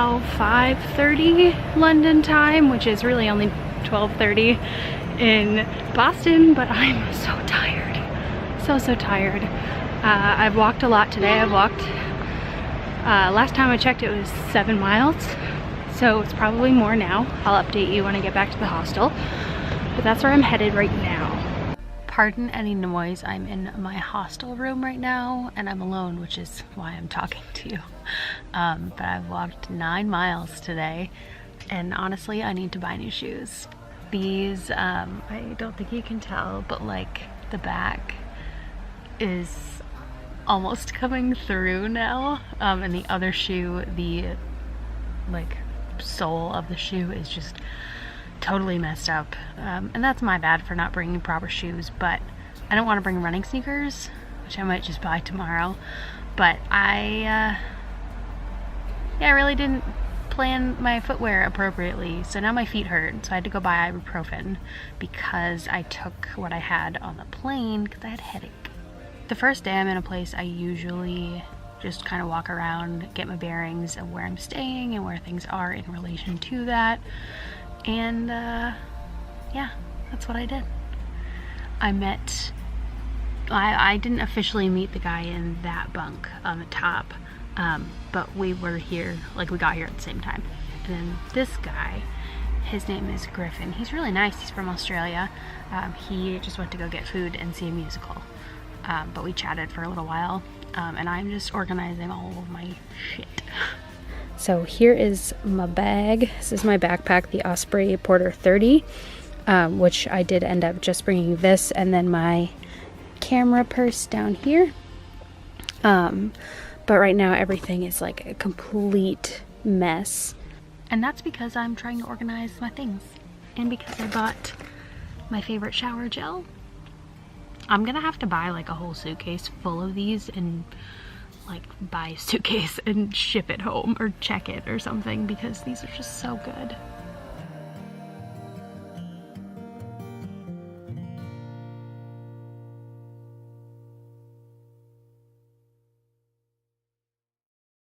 now 5:30 London time, which is really only 12:30 in Boston, but I'm so tired. So tired. I've walked a lot today. I've walked, last time I checked it was 7 miles, so it's probably more now. I'll update you when I get back to the hostel, but that's where I'm headed right now. Pardon any noise, I'm in my hostel room right now and I'm alone, which is why I'm talking to you. But I've walked 9 miles today and honestly I need to buy new shoes. These, I don't think you can tell, but like the back is almost coming through now, and the other shoe, the like sole of the shoe is just totally messed up, and that's my bad for not bringing proper shoes, but I don't want to bring running sneakers, which I might just buy tomorrow. But I really didn't plan my footwear appropriately, so now my feet hurt, so I had to go buy ibuprofen because I took what I had on the plane because I had a headache. The first day I'm in a place, I usually just kind of walk around, get my bearings of where I'm staying and where things are in relation to that. And yeah, that's what I did. I didn't officially meet the guy in that bunk on the top, but we were here, like we got here at the same time. And then this guy, his name is Griffin. He's really nice, he's from Australia. He just went to go get food and see a musical. But we chatted for a little while, and I'm just organizing all of my shit. So here is my bag. This is my backpack, the Osprey Porter 30, which I did end up just bringing this and then my camera purse down here. But right now everything is like a complete mess. And that's because I'm trying to organize my things. And because I bought my favorite shower gel. I'm gonna have to buy like a whole suitcase full of these and like buy a suitcase and ship it home or check it or something because these are just so good.